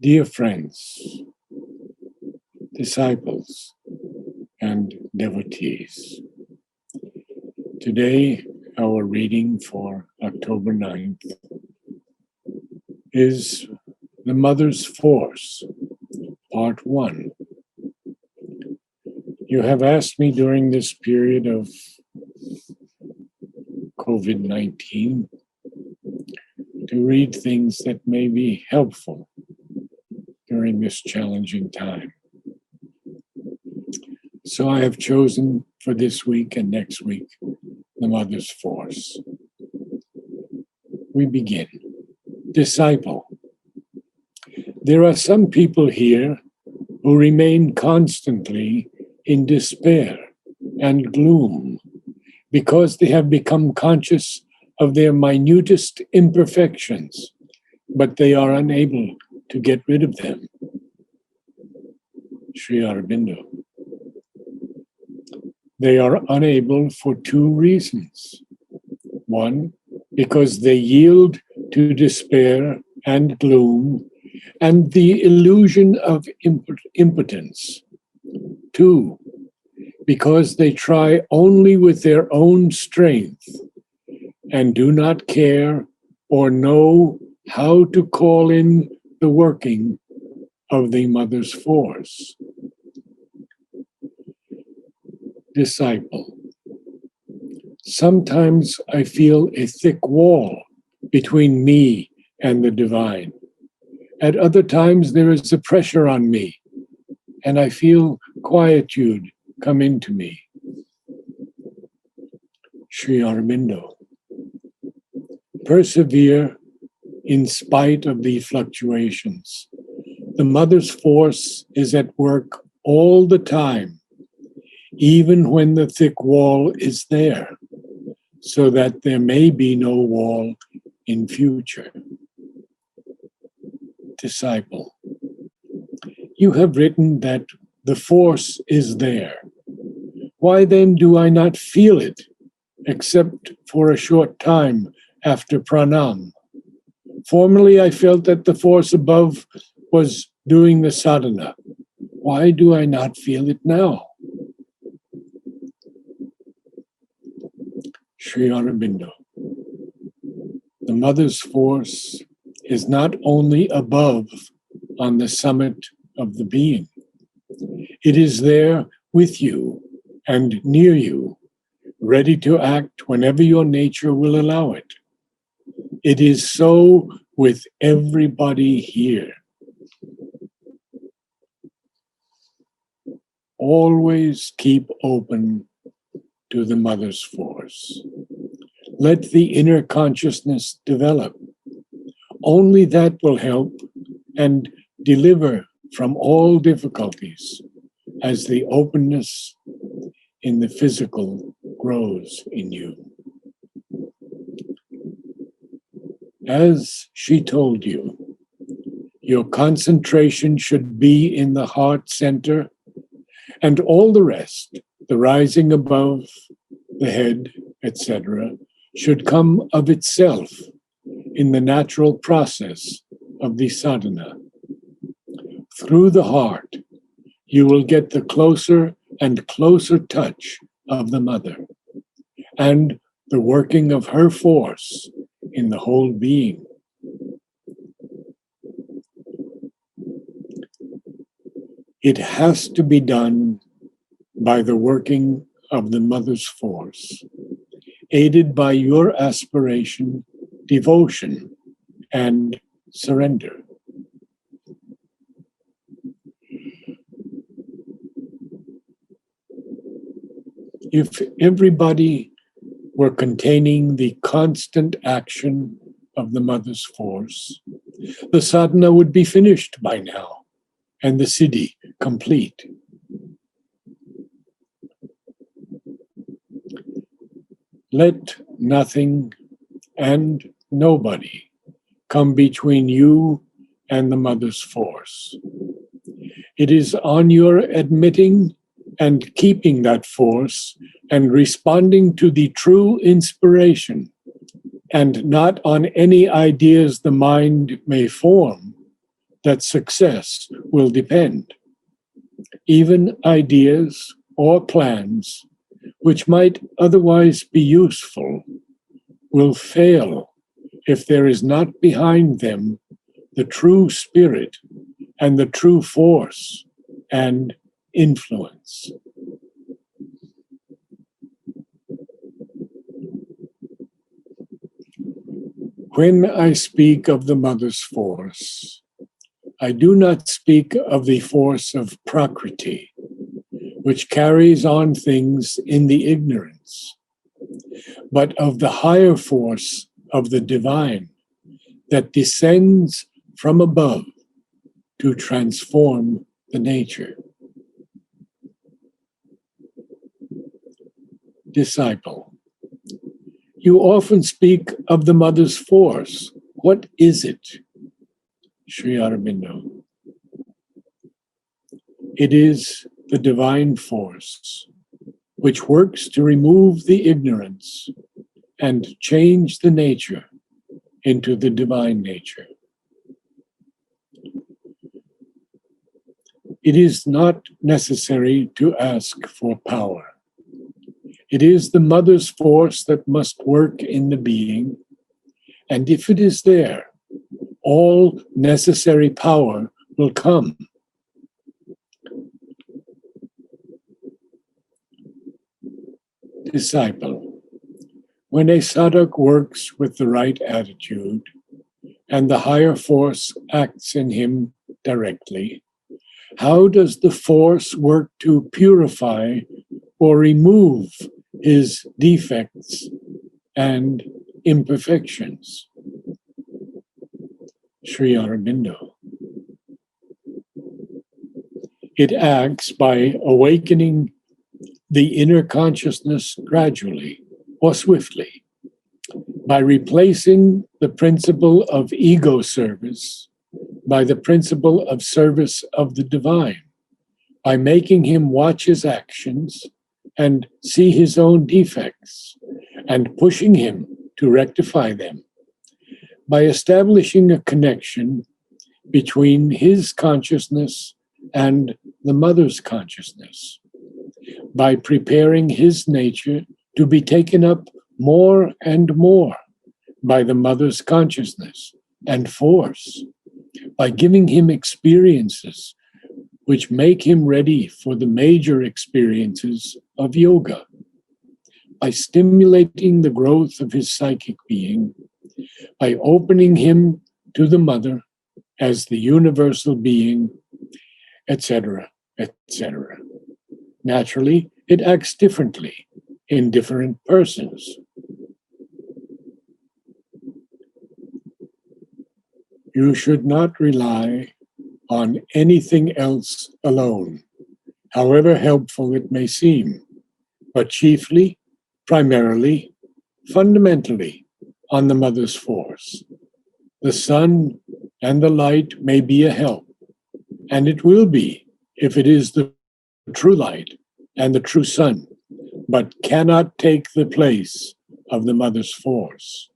Dear friends, disciples, and devotees, today our reading for October 9th is The Mother's Force, Part 1. You have asked me during this period of COVID-19 to read things that may be helpful during this challenging time. So I have chosen for this week and next week, The Mother's Force. We begin. Disciple. There are some people here who remain constantly in despair and gloom because they have become conscious of their minutest imperfections, but they are unable to get rid of them. Sri Aurobindo. They are unable for two reasons. One, because they yield to despair and gloom and the illusion of impotence. Two, because they try only with their own strength and do not care or know how to call in the working of the Mother's force. Disciple. Sometimes I feel a thick wall between me and the divine. At other times there is a pressure on me, and I feel quietude come into me. Sri Aurobindo. Persevere in spite of the fluctuations. The Mother's force is at work all the time, even when the thick wall is there, so that there may be no wall in future. Disciple. You have written that the force is there. Why then do I not feel it, except for a short time after pranam? Formerly I felt that the force above was doing the sadhana. Why do I not feel it now? Sri Aurobindo. The Mother's force is not only above on the summit of the being. It is there with you and near you, ready to act whenever your nature will allow it. It is so with everybody here. Always keep open to the Mother's force. Let the inner consciousness develop. Only that will help and deliver from all difficulties as the openness in the physical grows in you. As she told you, your concentration should be in the heart center, and all the rest, the rising above, the head, etc., should come of itself in the natural process of the sadhana. Through the heart, you will get the closer and closer touch of the Mother and the working of her force in the whole being. It has to be done by the working of the Mother's force, aided by your aspiration, devotion, and surrender. If everybody were containing the constant action of the Mother's force, the sadhana would be finished by now, and the siddhi complete. Let nothing and nobody come between you and the Mother's force. It is on your admitting and keeping that force and responding to the true inspiration and not on any ideas the mind may form that success will depend. Even ideas or plans which might otherwise be useful will fail if there is not behind them the true spirit and the true force and influence. When I speak of the mother's force, I do not speak of the force of Prakriti, which carries on things in the ignorance, but of the higher force of the divine that descends from above to transform the nature. Disciple, you often speak of the mother's force. What is it? Sri Aurobindo. It is the divine force, which works to remove the ignorance and change the nature into the divine nature. It is not necessary to ask for power. It is the mother's force that must work in the being, and if it is there, all necessary power will come. Disciple, when a sadhak works with the right attitude and the higher force acts in him directly, how does the force work to purify or remove his defects and imperfections? Sri Aurobindo. It acts by awakening the inner consciousness gradually or swiftly, by replacing the principle of ego service by the principle of service of the divine, by making him watch his actions and see his own defects, and pushing him to rectify them, by establishing a connection between his consciousness and the mother's consciousness, by preparing his nature to be taken up more and more by the mother's consciousness and force, by giving him experiences which make him ready for the major experiences of yoga, by stimulating the growth of his psychic being, by opening him to the mother as the universal being, etc., etc. Naturally, it acts differently in different persons. You should not rely on anything else alone, however helpful it may seem, but chiefly, primarily, fundamentally, on the mother's force. The sun and the light may be a help, and it will be if it is the true light and the true sun, but cannot take the place of the mother's force.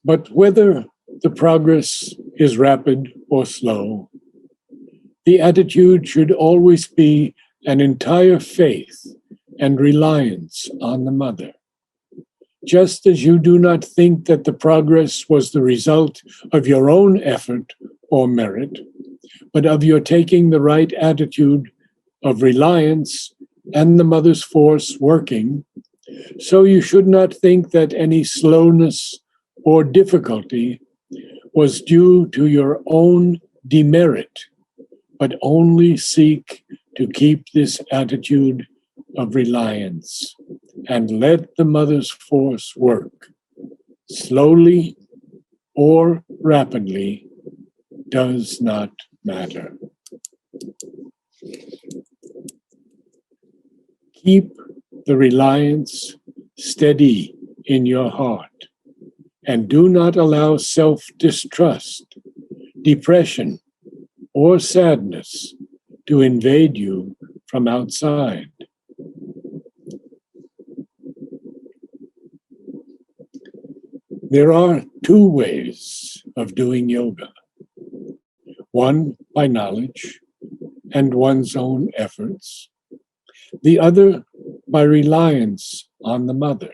But whether the progress is rapid or slow, the attitude should always be an entire faith and reliance on the mother. Just as you do not think that the progress was the result of your own effort or merit, but of your taking the right attitude of reliance and the mother's force working, so you should not think that any slowness or difficulty was due to your own demerit, but only seek to keep this attitude of reliance and let the mother's force work. Slowly or rapidly does not matter. Keep the reliance steady in your heart, and do not allow self-distrust, depression, or sadness to invade you from outside. There are two ways of doing yoga. One by knowledge and one's own efforts. The other by reliance on the mother.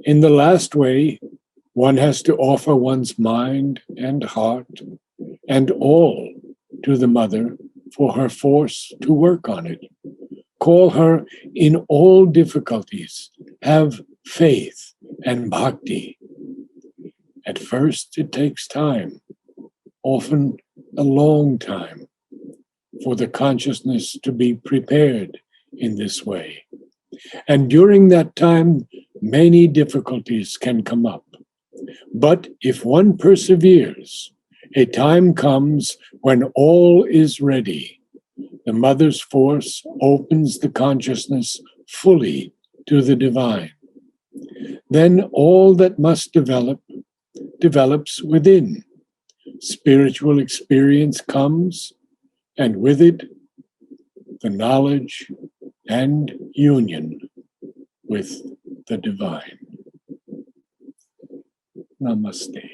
In the last way, one has to offer one's mind and heart and all to the mother for her force to work on it. Call her in all difficulties. Have faith and bhakti. At first, it takes time, often a long time, for the consciousness to be prepared in this way. And during that time, many difficulties can come up. But if one perseveres, a time comes when all is ready. The mother's force opens the consciousness fully to the divine. Then all that must develop develops within. Spiritual experience comes, and with it, the knowledge and union with the divine. Namaste.